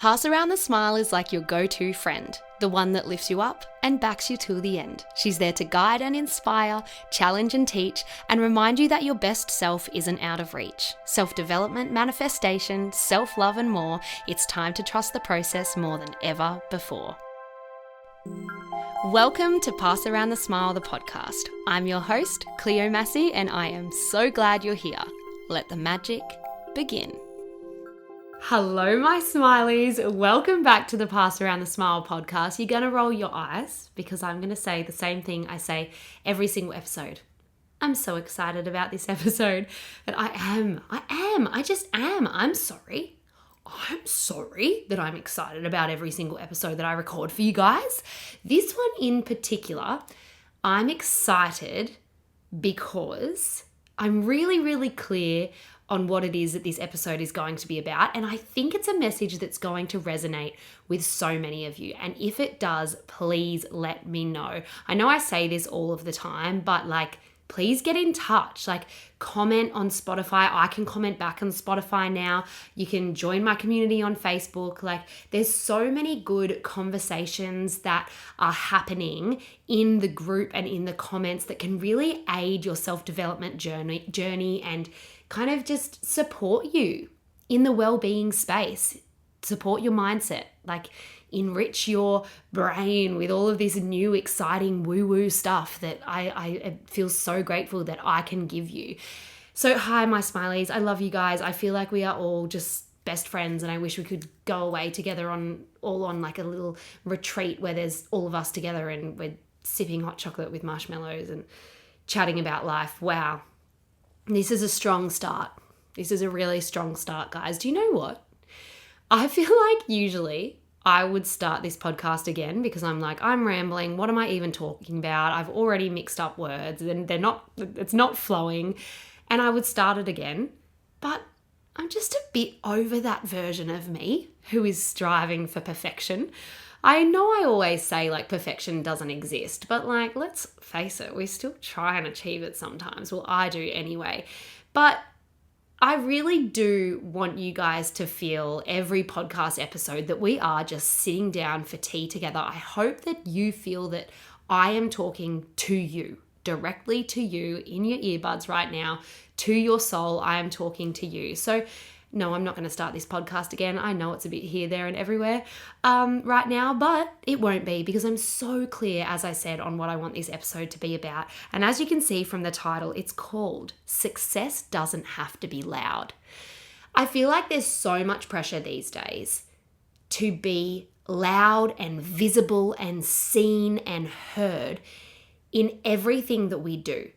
Pass Around the Smile is like your go-to friend, the one that lifts you up and backs you till the end. She's there to guide and inspire, challenge and teach, and remind you that your best self isn't out of reach. Self-development, manifestation, self-love and more, it's time to trust the process more than ever before. Welcome to Pass Around the Smile, the podcast. I'm your host, Cleo Massey, and I am so glad you're here. Let the magic begin. Hello, my smileys. Welcome back to the Pass Around the Smile podcast. You're going to roll your eyes because I'm going to say the same thing I say every single episode. I'm so excited about this episode that I just am. I'm sorry that I'm excited about every single episode that I record for you guys. This one in particular, I'm excited because I'm really clear on what it is that this episode is going to be about. And I think it's a message that's going to resonate with so many of you. And if it does, please let me know. I know I say this all of the time, but please get in touch. Comment on Spotify. I can comment back on Spotify now. You can join my community on Facebook. There's so many good conversations that are happening in the group and in the comments that can really aid your self-development journey and kind of just support you in the well-being space, support your mindset, enrich your brain with all of this new exciting woo-woo stuff that I feel so grateful that I can give you. So hi, my smileys. I love you guys. I feel like we are all just best friends and I wish we could go away together on a little retreat where there's all of us together and we're sipping hot chocolate with marshmallows and chatting about life. Wow. This is a strong start. This is a really strong start, guys. Do you know what? I feel like usually I would start this podcast again because I'm rambling. What am I even talking about? I've already mixed up words and it's not flowing. And I would start it again. But I'm just a bit over that version of me who is striving for perfection. I know I always say perfection doesn't exist, but let's face it, we still try and achieve it sometimes. Well, I do anyway. But I really do want you guys to feel every podcast episode that we are just sitting down for tea together. I hope that you feel that I am talking to you, directly to you in your earbuds right now, to your soul. I am talking to you. So no, I'm not going to start this podcast again. I know it's a bit here, there, and everywhere right now, but it won't be because I'm so clear, as I said, on what I want this episode to be about. And as you can see from the title, it's called Success Doesn't Have to Be Loud. I feel like there's so much pressure these days to be loud and visible and seen and heard in everything that we do.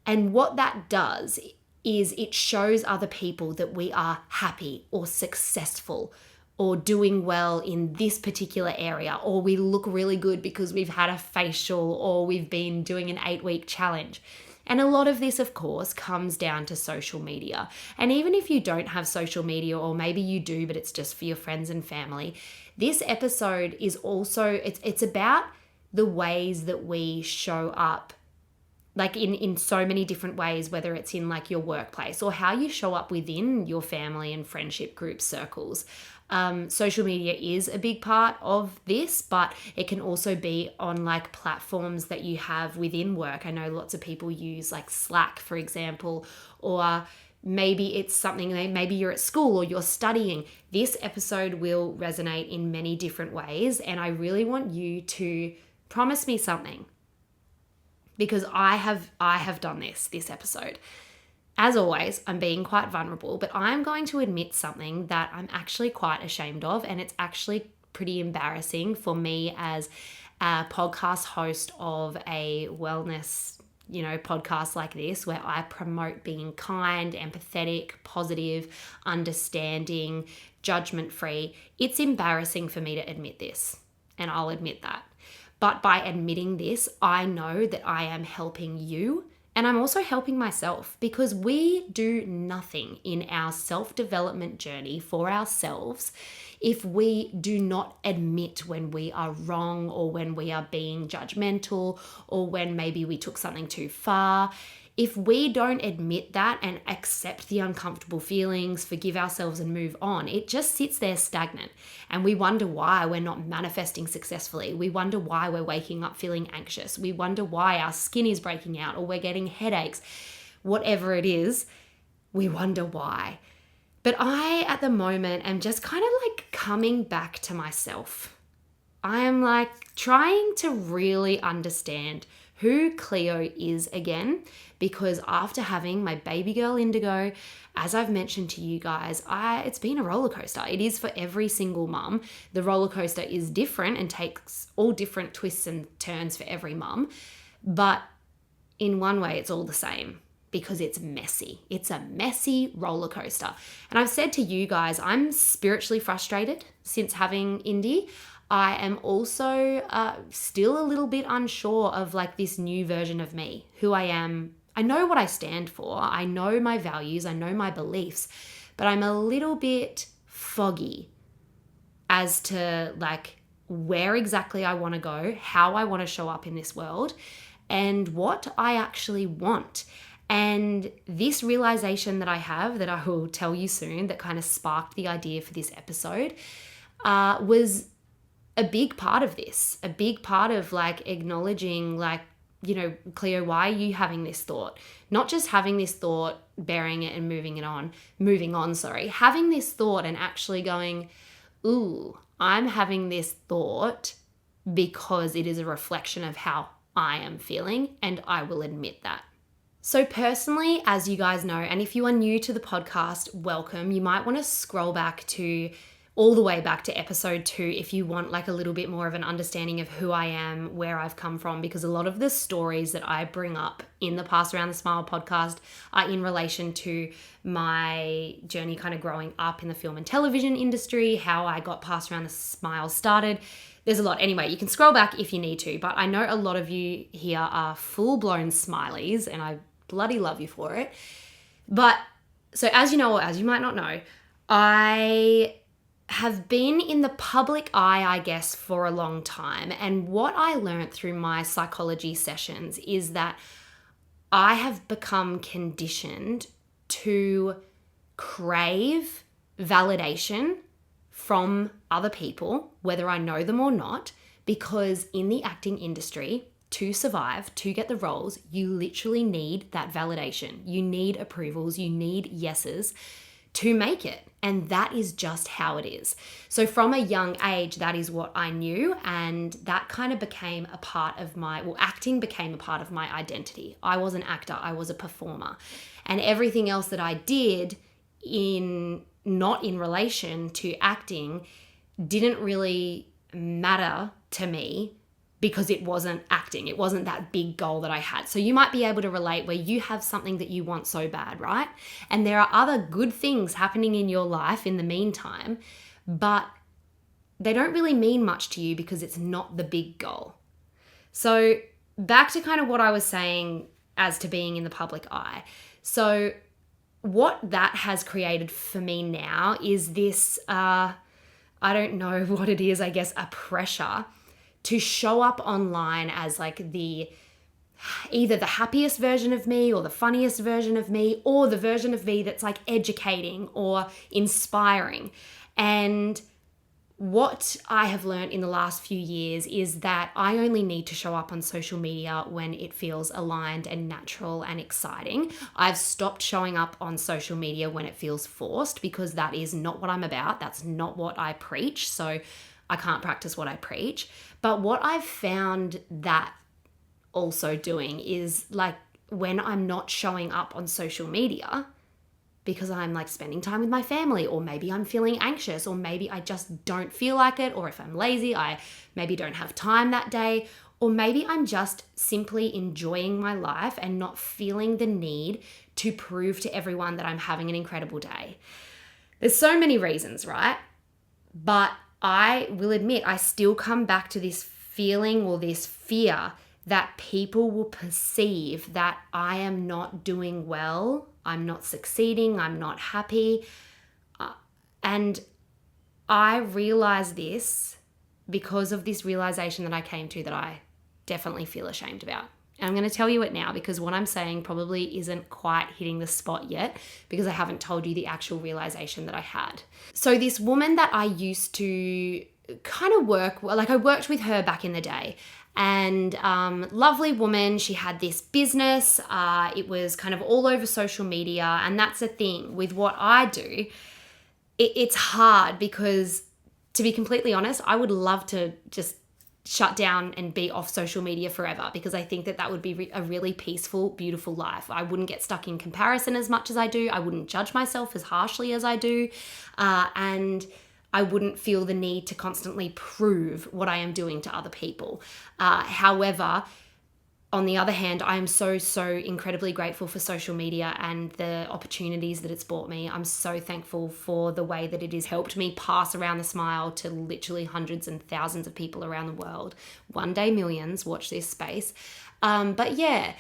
And what that does is it shows other people that we are happy or successful or doing well in this particular area, or we look really good because we've had a facial or we've been doing an 8-week challenge. And a lot of this, of course, comes down to social media. And even if you don't have social media, or maybe you do, but it's just for your friends and family, this episode is also, it's about the ways that we show up in so many different ways, whether it's in your workplace or how you show up within your family and friendship group circles. Social media is a big part of this, but it can also be on platforms that you have within work. I know lots of people use Slack, for example, or maybe it's something maybe you're at school or you're studying. This episode will resonate in many different ways, and I really want you to promise me something. Because I have done this episode. As always, I'm being quite vulnerable, but I'm going to admit something that I'm actually quite ashamed of, and it's actually pretty embarrassing for me as a podcast host of a wellness, podcast like this, where I promote being kind, empathetic, positive, understanding, judgment-free. It's embarrassing for me to admit this, and I'll admit that. But by admitting this, I know that I am helping you, and I'm also helping myself, because we do nothing in our self-development journey for ourselves if we do not admit when we are wrong or when we are being judgmental or when maybe we took something too far. if we don't admit that and accept the uncomfortable feelings, forgive ourselves and move on, it just sits there stagnant. And we wonder why we're not manifesting successfully. We wonder why we're waking up feeling anxious. We wonder why our skin is breaking out or we're getting headaches. Whatever it is, we wonder why. But I, at the moment, am just kind of like coming back to myself. I am like trying to really understand who Cleo is again, because after having my baby girl Indigo, as I've mentioned to you guys, it's been a roller coaster. It is for every single mum. The roller coaster is different and takes all different twists and turns for every mum. But in one way, it's all the same because it's messy. It's a messy roller coaster. And I've said to you guys, I'm spiritually frustrated since having Indy. I am also still a little bit unsure of like this new version of me, who I am. I know what I stand for. I know my values. I know my beliefs, but I'm a little bit foggy as to like where exactly I want to go, how I want to show up in this world, and what I actually want. And this realization that I have, that I will tell you soon, that kind of sparked the idea for this episode, was a big part of this, a big part of like acknowledging like, you know, Cleo, why are you having this thought? Not just having this thought, bearing it and moving on, having this thought and actually going, ooh, I'm having this thought because it is a reflection of how I am feeling, and I will admit that. So personally, as you guys know, and if you are new to the podcast, welcome. You might want to scroll back to all the way back to episode 2 if you want like a little bit more of an understanding of who I am, where I've come from, because a lot of the stories that I bring up in the Pass Around the Smile podcast are in relation to my journey kind of growing up in the film and television industry, how I got Pass Around the Smile started. There's a lot. Anyway, you can scroll back if you need to, but I know a lot of you here are full-blown smileys and I bloody love you for it. But so as you know, or as you might not know, I have been in the public eye, I guess, for a long time. And what I learned through my psychology sessions is that I have become conditioned to crave validation from other people, whether I know them or not, because in the acting industry, to survive, to get the roles, you literally need that validation. You need approvals, you need yeses to make it. And that is just how it is. So from a young age, that is what I knew. And that kind of became a part of acting became a part of my identity. I was an actor, I was a performer. And everything else that I did not in relation to acting didn't really matter to me, because it wasn't acting. It wasn't that big goal that I had. So you might be able to relate where you have something that you want so bad, right? And there are other good things happening in your life in the meantime, but they don't really mean much to you because it's not the big goal. So back to kind of what I was saying as to being in the public eye. So what that has created for me now is this, I don't know what it is, I guess a pressure to show up online as like either the happiest version of me or the funniest version of me, or the version of me that's like educating or inspiring. And what I have learned in the last few years is that I only need to show up on social media when it feels aligned and natural and exciting. I've stopped showing up on social media when it feels forced, because that is not what I'm about. That's not what I preach. So I can't practice what I preach. But what I've found that also doing is like when I'm not showing up on social media because I'm like spending time with my family, or maybe I'm feeling anxious, or maybe I just don't feel like it, or if I'm lazy, I maybe don't have time that day, or maybe I'm just simply enjoying my life and not feeling the need to prove to everyone that I'm having an incredible day. There's so many reasons, right? But I will admit, I still come back to this feeling or this fear that people will perceive that I am not doing well, I'm not succeeding, I'm not happy. And I realize this because of this realization that I came to that I definitely feel ashamed about. And I'm going to tell you it now because what I'm saying probably isn't quite hitting the spot yet because I haven't told you the actual realization that I had. So this woman that I used to kind of I worked with her back in the day, and lovely woman. She had this business. It was kind of all over social media. And that's the thing with what I do. It's hard because, to be completely honest, I would love to just shut down and be off social media forever because I think that would be a really peaceful, beautiful life. I wouldn't get stuck in comparison as much as I do. I wouldn't judge myself as harshly as I do. And I wouldn't feel the need to constantly prove what I am doing to other people. However, on the other hand, I am so incredibly grateful for social media and the opportunities that it's brought me. I'm so thankful for the way that it has helped me pass around the smile to literally hundreds and thousands of people around the world. One day, millions. Watch this space. But yeah,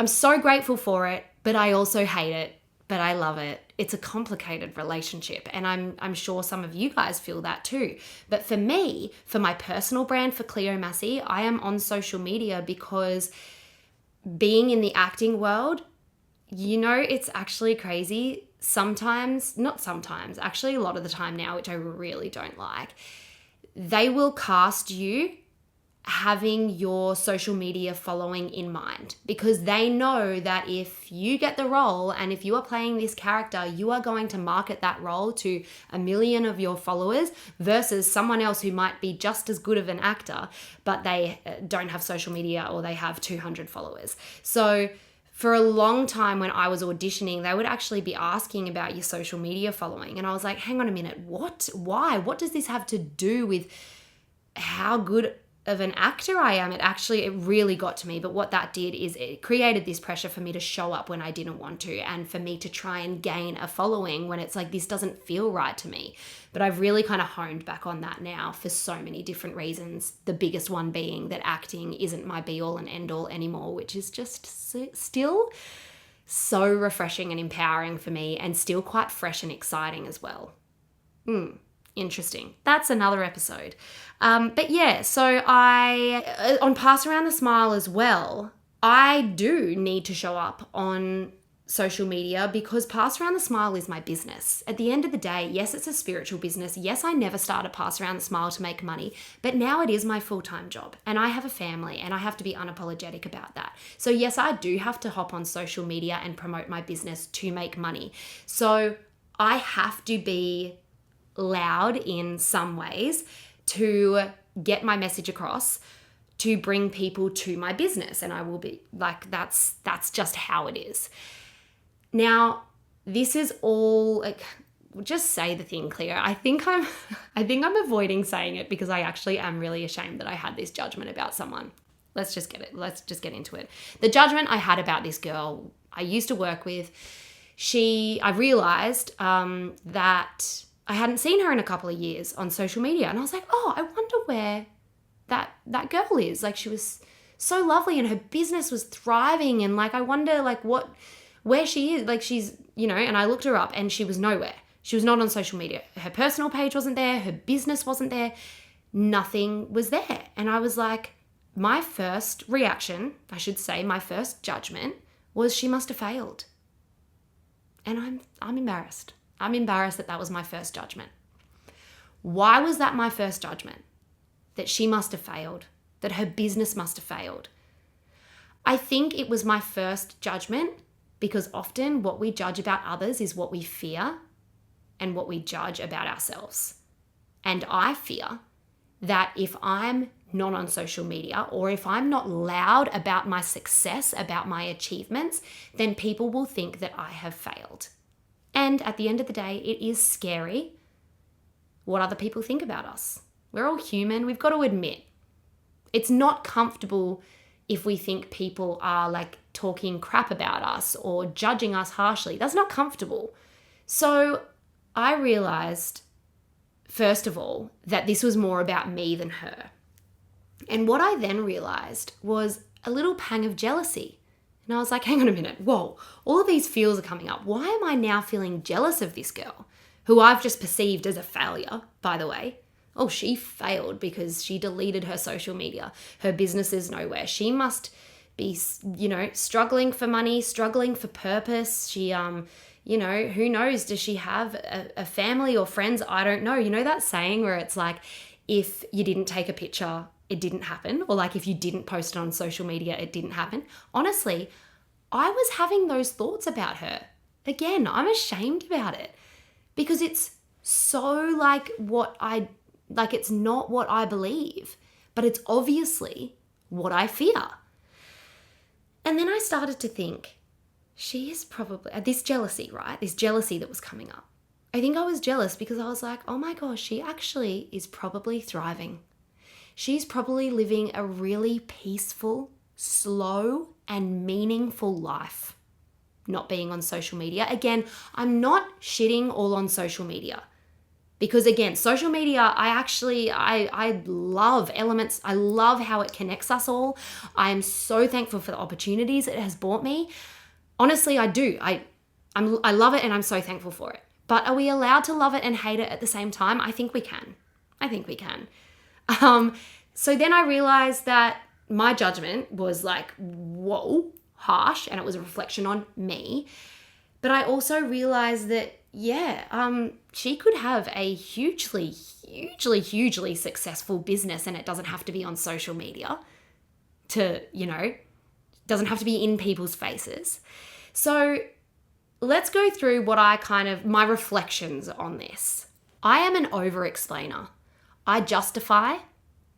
I'm so grateful for it, but I also hate it, but I love it. It's a complicated relationship, and I'm sure some of you guys feel that too. But for me, for my personal brand, for Cleo Massey, I am on social media because being in the acting world, it's actually crazy. Actually a lot of the time now, which I really don't like, they will cast you having your social media following in mind because they know that if you get the role and if you are playing this character, you are going to market that role to 1 million of your followers versus someone else who might be just as good of an actor, but they don't have social media or they have 200 followers. So for a long time when I was auditioning, they would actually be asking about your social media following. And I was like, hang on a minute, what? Why? What does this have to do with how good of an actor I am? It really got to me. But what that did is it created this pressure for me to show up when I didn't want to, and for me to try and gain a following when it's like, this doesn't feel right to me. But I've really kind of honed back on that now for so many different reasons. The biggest one being that acting isn't my be all and end all anymore, which is just still so refreshing and empowering for me, and still quite fresh and exciting as well. Interesting. That's another episode. But yeah, so on Pass Around the Smile as well, I do need to show up on social media because Pass Around the Smile is my business. At the end of the day, yes, it's a spiritual business. Yes, I never started Pass Around the Smile to make money, but now it is my full-time job, and I have a family, and I have to be unapologetic about that. So yes, I do have to hop on social media and promote my business to make money. So I have to be loud in some ways to get my message across, to bring people to my business, and I will be like, that's just how it is. Now, this is all like, just say the thing, Cleo. I think I'm avoiding saying it because I actually am really ashamed that I had this judgment about someone. Let's just get into it. The judgment I had about this girl I used to work with, I realized that I hadn't seen her in a couple of years on social media. And I was like, oh, I wonder where that girl is. Like, she was so lovely and her business was thriving. And like, I wonder like where she is. Like, she's, and I looked her up and she was nowhere. She was not on social media. Her personal page wasn't there. Her business wasn't there. Nothing was there. And I was like, my first reaction, my first judgment was she must have failed. And I'm embarrassed. I'm embarrassed that was my first judgment. Why was that my first judgment? That she must have failed, that her business must have failed. I think it was my first judgment because often what we judge about others is what we fear and what we judge about ourselves. And I fear that if I'm not on social media or if I'm not loud about my success, about my achievements, then people will think that I have failed. And at the end of the day, it is scary what other people think about us. We're all human. We've got to admit, it's not comfortable if we think people are like talking crap about us or judging us harshly. That's not comfortable. So I realized, first of all, that this was more about me than her. And what I then realized was a little pang of jealousy. And I was like, hang on a minute, whoa, all of these feels are coming up. Why am I now feeling jealous of this girl, who I've just perceived as a failure, by the way? Oh, she failed because she deleted her social media. Her business is nowhere. She must be, struggling for money, struggling for purpose. She, who knows? Does she have a family or friends? I don't know. You know that saying where it's like, if you didn't take a picture, it didn't happen. Or like if you didn't post it on social media, it didn't happen. Honestly, I was having those thoughts about her. Again, I'm ashamed about it because it's so it's not what I believe, but it's obviously what I fear. And then I started to think, she is probably, this jealousy, right? This jealousy that was coming up. I think I was jealous because I was like, oh my gosh, she actually is probably thriving. She's probably living a really peaceful, slow, and meaningful life, not being on social media. Again, I'm not shitting all on social media because again, social media, I love elements. I love how it connects us all. I am so thankful for the opportunities it has brought me. Honestly, I do. I love it and I'm so thankful for it. But are we allowed to love it and hate it at the same time? I think we can. So then I realized that my judgment was like, whoa, harsh, and it was a reflection on me. But I also realized that, she could have a hugely, hugely, hugely successful business, and it doesn't have to be on social media doesn't have to be in people's faces. So let's go through my reflections on this. I am an over-explainer. I justify,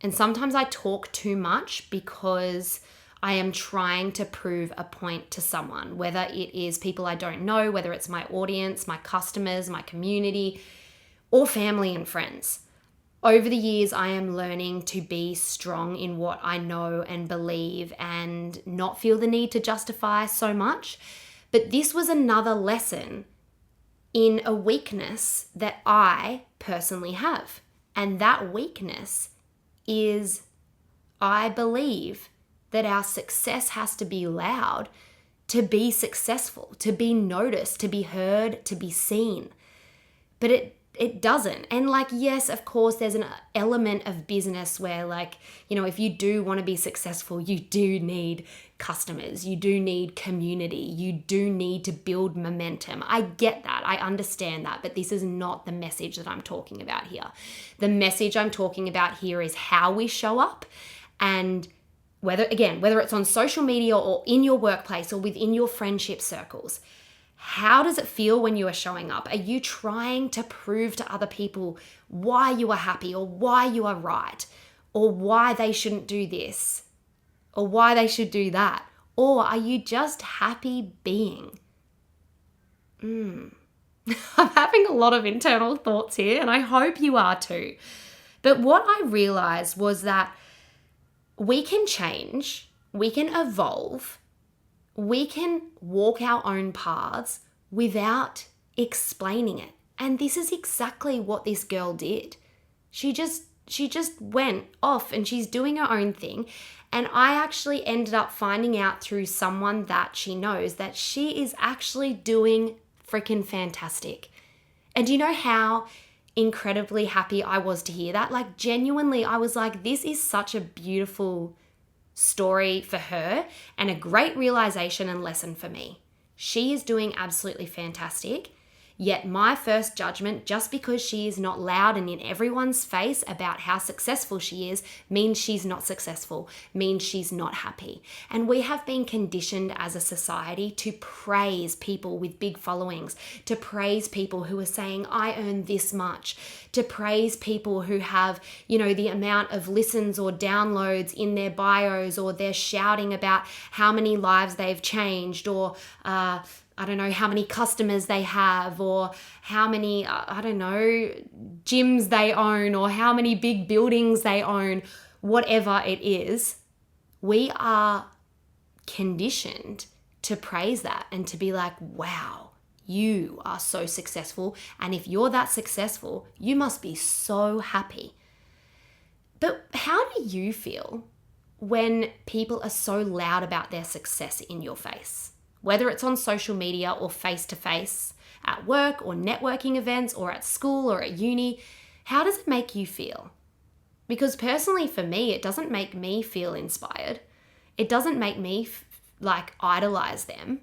and sometimes I talk too much because I am trying to prove a point to someone, whether it is people I don't know, whether it's my audience, my customers, my community, or family and friends. Over the years, I am learning to be strong in what I know and believe and not feel the need to justify so much. But this was another lesson in a weakness that I personally have. And that weakness is I believe that our success has to be loud to be successful, to be noticed, to be heard, to be seen. But it doesn't. And yes, of course, there's an element of business where if you do want to be successful, you do need customers, you do need community, you do need to build momentum. I get that. I understand that. But this is not the message that I'm talking about here. The message I'm talking about here is how we show up, and whether it's on social media or in your workplace or within your friendship circles. How does it feel when you are showing up? Are you trying to prove to other people why you are happy or why you are right or why they shouldn't do this or why they should do that? Or are you just happy being? I'm having a lot of internal thoughts here and I hope you are too. But what I realized was that we can change, we can evolve, we can walk our own paths without explaining it. And this is exactly what this girl did. She just went off and she's doing her own thing. And I actually ended up finding out through someone that she knows that she is actually doing freaking fantastic. And do you know how incredibly happy I was to hear that? Genuinely, I was like, this is such a beautiful story for her and a great realization and lesson for me. She is doing absolutely fantastic. Yet my first judgment, just because she is not loud and in everyone's face about how successful she is, means she's not successful, means she's not happy. And we have been conditioned as a society to praise people with big followings, to praise people who are saying, I earn this much, to praise people who have, the amount of listens or downloads in their bios, or they're shouting about how many lives they've changed, or I don't know how many customers they have, or how many, gyms they own, or how many big buildings they own, whatever it is. We are conditioned to praise that and to be like, wow, you are so successful. And if you're that successful, you must be so happy. But how do you feel when people are so loud about their success in your face? Whether it's on social media or face-to-face, at work or networking events or at school or at uni, how does it make you feel? Because personally for me, it doesn't make me feel inspired. It doesn't make me idolize them.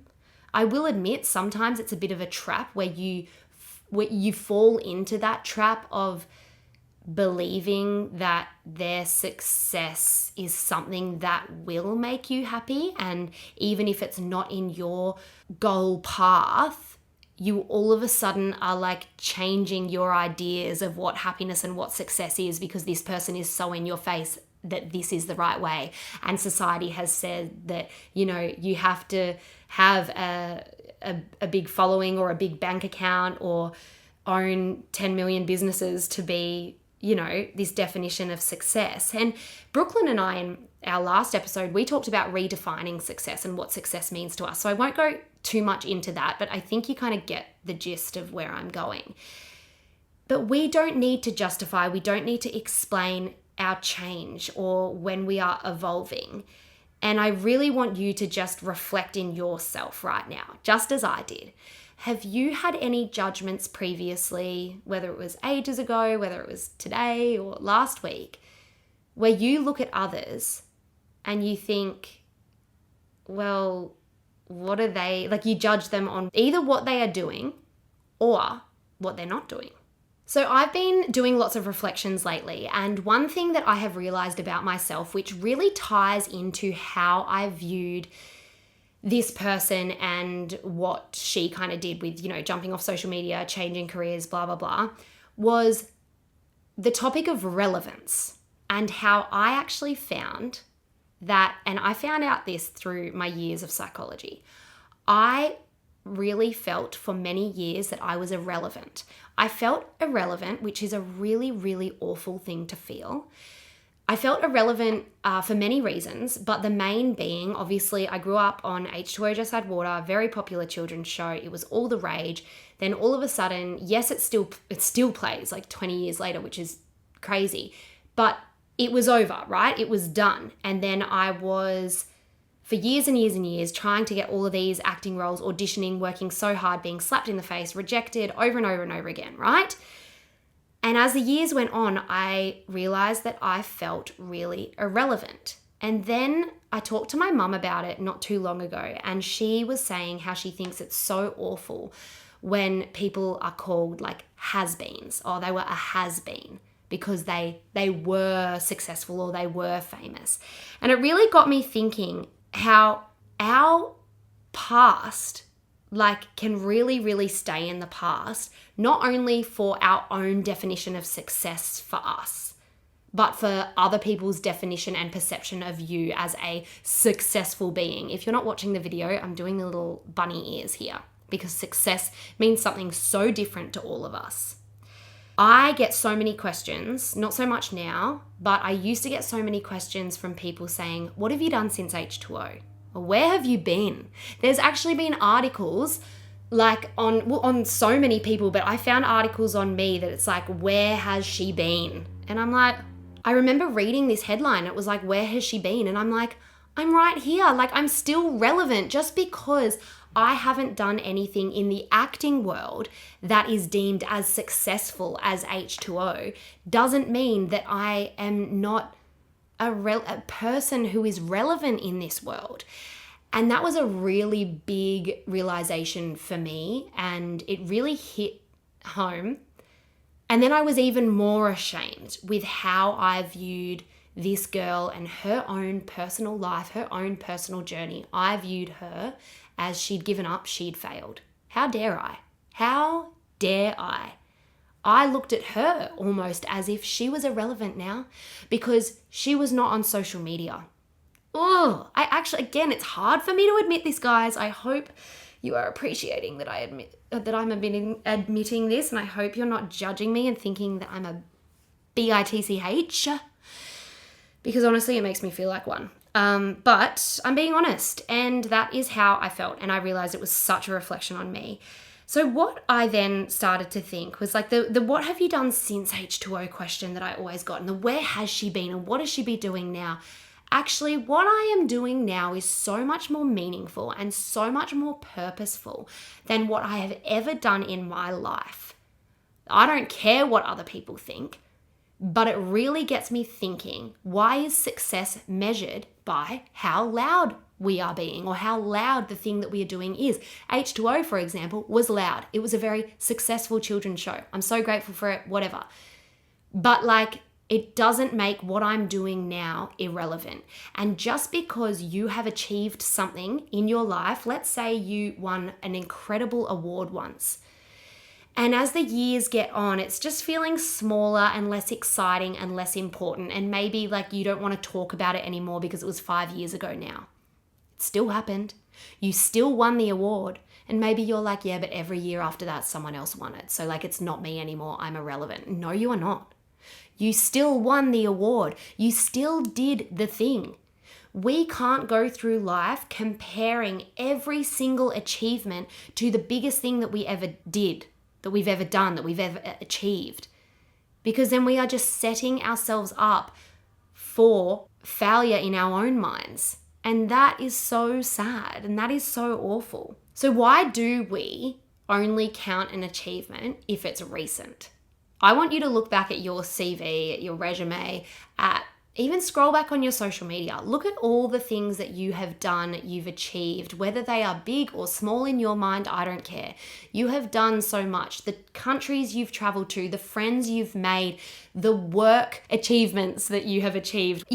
I will admit sometimes it's a bit of a trap where you fall into that trap of believing that their success is something that will make you happy. And even if it's not in your goal path, you all of a sudden are like changing your ideas of what happiness and what success is because this person is so in your face that this is the right way. And society has said that, you have to have a big following or a big bank account or own 10 million businesses to be, this definition of success. And Brooklyn and I, in our last episode, we talked about redefining success and what success means to us. So I won't go too much into that, but I think you kind of get the gist of where I'm going. But we don't need to justify, we don't need to explain our change or when we are evolving. And I really want you to just reflect in yourself right now, just as I did. Have you had any judgments previously, whether it was ages ago, whether it was today or last week, where you look at others and you think, well, what are they, you judge them on either what they are doing or what they're not doing? So I've been doing lots of reflections lately, and one thing that I have realized about myself, which really ties into how I viewed this person and what she kind of did with, jumping off social media, changing careers, blah, blah, blah, was the topic of relevance and how I actually found that, and I found out this through my years of psychology. I really felt for many years that I was irrelevant. I felt irrelevant, which is a really, really awful thing to feel. I felt irrelevant for many reasons, but the main being, obviously, I grew up on H2O Just Add Water, a very popular children's show. It was all the rage. Then all of a sudden, yes, it still plays 20 years later, which is crazy. But it was over, right? It was done. And then I was, for years and years and years, trying to get all of these acting roles, auditioning, working so hard, being slapped in the face, rejected over and over and over again, right? And as the years went on, I realized that I felt really irrelevant. And then I talked to my mum about it not too long ago, and she was saying how she thinks it's so awful when people are called has-beens. Oh, they were a has-been because they were successful or they were famous. And it really got me thinking how our past can really, really stay in the past, not only for our own definition of success for us, but for other people's definition and perception of you as a successful being. If you're not watching the video, I'm doing the little bunny ears here because success means something so different to all of us. I get so many questions, not so much now, but I used to get so many questions from people saying, what have you done since H2O? Where have you been? There's actually been articles on so many people, but I found articles on me that it's where has she been? And I'm like, I remember reading this headline. It was where has she been? And I'm like, I'm right here. I'm still relevant just because I haven't done anything in the acting world that is deemed as successful as H2O doesn't mean that I am not a person who is relevant in this world. And that was a really big realization for me, and it really hit home. And then I was even more ashamed with how I viewed this girl and her own personal life, her own personal journey. I viewed her as she'd given up, she'd failed. How dare I? How dare I? I looked at her almost as if she was irrelevant now because she was not on social media. Oh, again, it's hard for me to admit this, guys. I hope you are appreciating that I'm admitting this, and I hope you're not judging me and thinking that I'm a bitch, because honestly, it makes me feel like one. But I'm being honest, and that is how I felt, and I realized it was such a reflection on me. So what I then started to think was the what have you done since H2O question that I always got, and the where has she been and what does she be doing now? Actually, what I am doing now is so much more meaningful and so much more purposeful than what I have ever done in my life. I don't care what other people think. But it really gets me thinking, why is success measured by how loud we are being or how loud the thing that we are doing is? H2O, for example, was loud. It was a very successful children's show. I'm so grateful for it, whatever. But it doesn't make what I'm doing now irrelevant. And just because you have achieved something in your life, let's say you won an incredible award once, and as the years get on, it's just feeling smaller and less exciting and less important. And maybe you don't want to talk about it anymore because it was 5 years ago now. It still happened. You still won the award. And maybe you're like, yeah, but every year after that, someone else won it. So it's not me anymore. I'm irrelevant. No, you are not. You still won the award. You still did the thing. We can't go through life comparing every single achievement to the biggest thing that we ever did, that we've ever done, that we've ever achieved. Because then we are just setting ourselves up for failure in our own minds. And that is so sad and that is so awful. So why do we only count an achievement if it's recent? I want you to look back at your CV, at your resume, even scroll back on your social media. Look at all the things that you have done, you've achieved, whether they are big or small in your mind, I don't care. You have done so much. The countries you've traveled to, the friends you've made, the work achievements that you have achieved.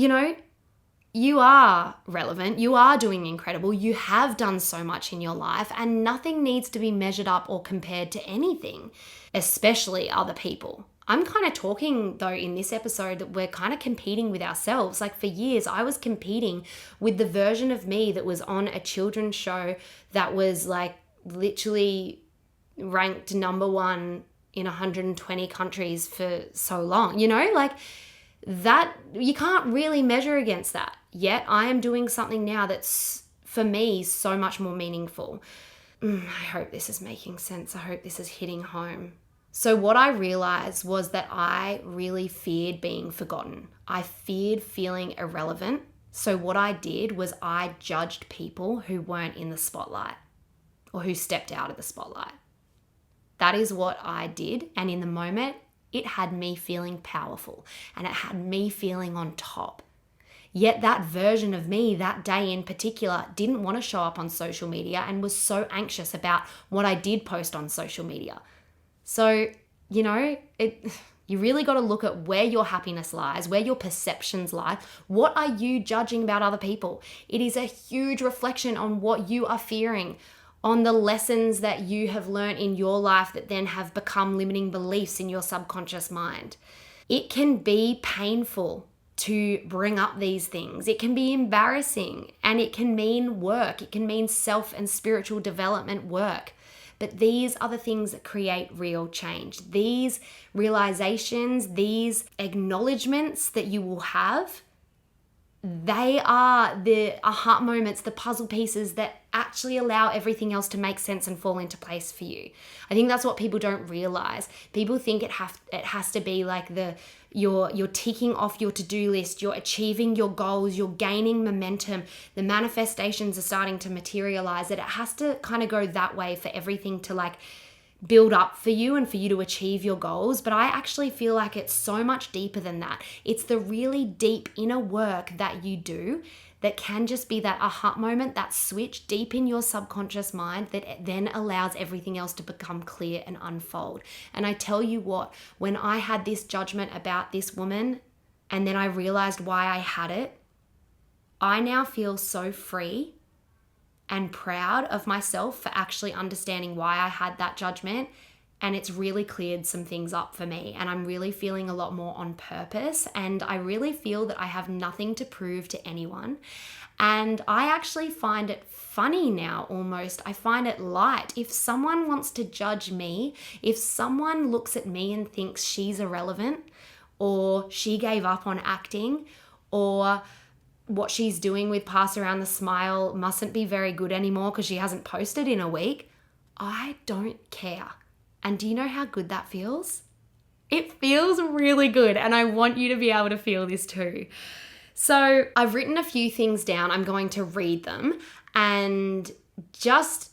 You are relevant. You are doing incredible. You have done so much in your life, and nothing needs to be measured up or compared to anything, especially other people. I'm kind of talking, though, in this episode that we're kind of competing with ourselves. For years, I was competing with the version of me that was on a children's show that was literally ranked number 1 in 120 countries for so long. That you can't really measure against that. Yet I am doing something now that's, for me, so much more meaningful. I hope this is making sense. I hope this is hitting home. So what I realized was that I really feared being forgotten. I feared feeling irrelevant. So what I did was I judged people who weren't in the spotlight or who stepped out of the spotlight. That is what I did. And in the moment, it had me feeling powerful and it had me feeling on top. Yet that version of me that day in particular didn't want to show up on social media and was so anxious about what I did post on social media. So, you really got to look at where your happiness lies, where your perceptions lie. What are you judging about other people? It is a huge reflection on what you are fearing, on the lessons that you have learned in your life that then have become limiting beliefs in your subconscious mind. It can be painful to bring up these things. It can be embarrassing and it can mean work. It can mean self and spiritual development work. But these are the things that create real change. These realizations, these acknowledgements that you will have, they are the aha moments, the puzzle pieces that actually allow everything else to make sense and fall into place for you. I think that's what people don't realize. People think it has to be you're ticking off your to-do list, you're achieving your goals, you're gaining momentum, the manifestations are starting to materialize, that it has to kind of go that way for everything to build up for you and for you to achieve your goals. But I actually feel like it's so much deeper than that. It's the really deep inner work that you do that can just be that aha moment, that switch deep in your subconscious mind that then allows everything else to become clear and unfold. And I tell you what, when I had this judgment about this woman and then I realized why I had it, I now feel so free and proud of myself for actually understanding why I had that judgment. And it's really cleared some things up for me. And I'm really feeling a lot more on purpose. And I really feel that I have nothing to prove to anyone. And I actually find it funny now almost. I find it light. If someone wants to judge me, if someone looks at me and thinks she's irrelevant, or she gave up on acting, or what she's doing with Pass Around the Smile mustn't be very good anymore because she hasn't posted in a week, I don't care. And do you know how good that feels? It feels really good, and I want you to be able to feel this too. So I've written a few things down. I'm going to read them and just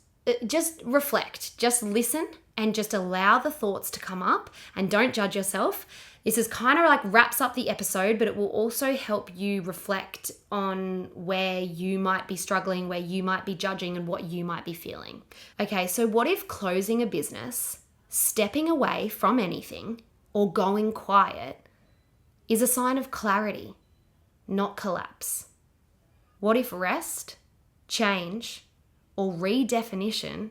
reflect, just listen and just allow the thoughts to come up, and don't judge yourself. This is kind of like wraps up the episode, but it will also help you reflect on where you might be struggling, where you might be judging, and what you might be feeling. Okay, so what if closing a business, stepping away from anything, or going quiet is a sign of clarity, not collapse? What if rest, change, or redefinition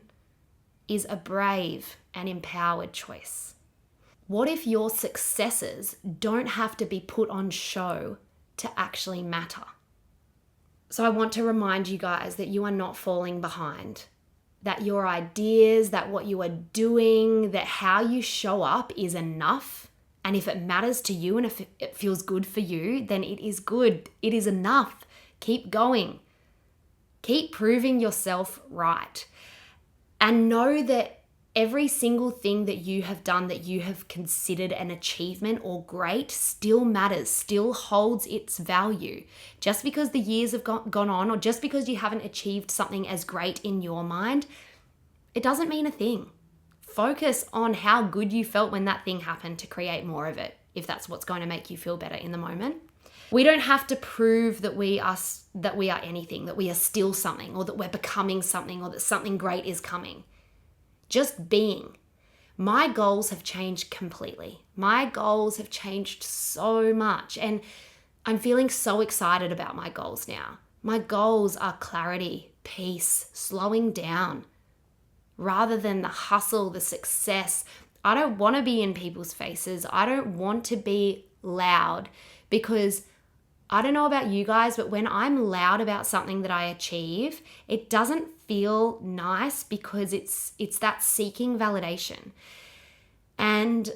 is a brave and empowered choice? What if your successes don't have to be put on show to actually matter? So I want to remind you guys that you are not falling behind, that your ideas, that what you are doing, that how you show up is enough. And if it matters to you and if it feels good for you, then it is good. It is enough. Keep going. Keep proving yourself right. And know that every single thing that you have done that you have considered an achievement or great still matters, still holds its value. Just because the years have gone on, or just because you haven't achieved something as great in your mind, it doesn't mean a thing. Focus on how good you felt when that thing happened to create more of it, if that's what's going to make you feel better in the moment. We don't have to prove that we are anything, that we are still something, or that we're becoming something, or that something great is coming. Just being. My goals have changed completely. My goals have changed so much, and I'm feeling so excited about my goals now. My goals are clarity, peace, slowing down, rather than the hustle, the success. I don't want to be in people's faces. I don't want to be loud, because I don't know about you guys, but when I'm loud about something that I achieve, it doesn't feel nice, because it's that seeking validation. And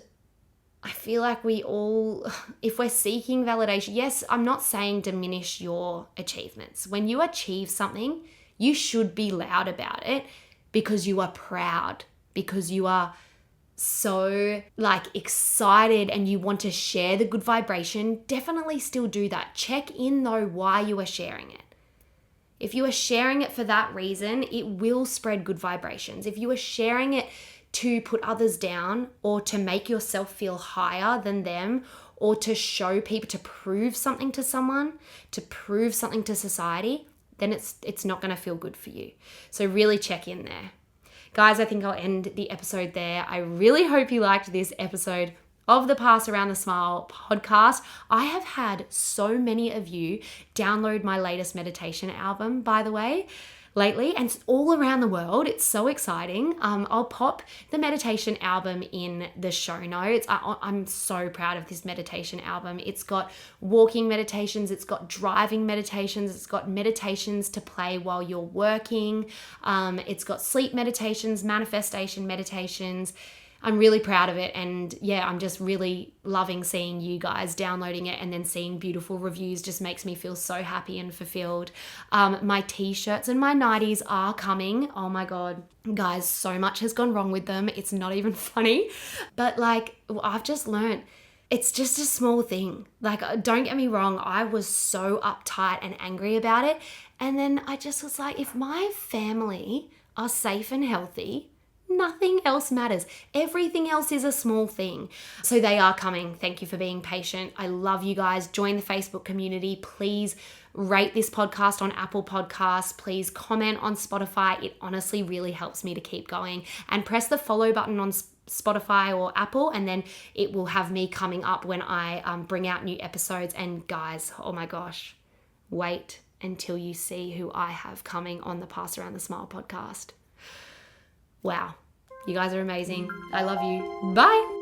I feel like we all, if we're seeking validation, yes, I'm not saying diminish your achievements. When you achieve something, you should be loud about it, because you are proud, because you are so excited and you want to share the good vibration. Definitely still do that. Check in though why you are sharing it. If you are sharing it for that reason, it will spread good vibrations. If you are sharing it to put others down, or to make yourself feel higher than them, or to show people, to prove something to someone, to prove something to society, then it's not going to feel good for you. So really check in there. Guys, I think I'll end the episode there. I really hope you liked this episode of the Pass Around the Smile podcast. I have had so many of you download my latest meditation album, by the way, lately, and it's all around the world. It's so exciting. I'll pop the meditation album in the show notes. I'm so proud of this meditation album. It's got walking meditations, it's got driving meditations, it's got meditations to play while you're working, it's got sleep meditations, manifestation meditations. I'm really proud of it, and yeah, I'm just really loving seeing you guys downloading it, and then seeing beautiful reviews just makes me feel so happy and fulfilled. My t-shirts and my nighties are coming. Oh my God, guys, so much has gone wrong with them. It's not even funny, but I've just learned it's just a small thing. Don't get me wrong, I was so uptight and angry about it, and then I just was like, if my family are safe and healthy, nothing else matters. Everything else is a small thing. So they are coming. Thank you for being patient. I love you guys. Join the Facebook community. Please rate this podcast on Apple Podcasts. Please comment on Spotify. It honestly really helps me to keep going. And press the follow button on Spotify or Apple, and then it will have me coming up when I bring out new episodes. And guys, oh my gosh, wait until you see who I have coming on the Pass Around the Smile podcast. Wow, you guys are amazing. I love you. Bye.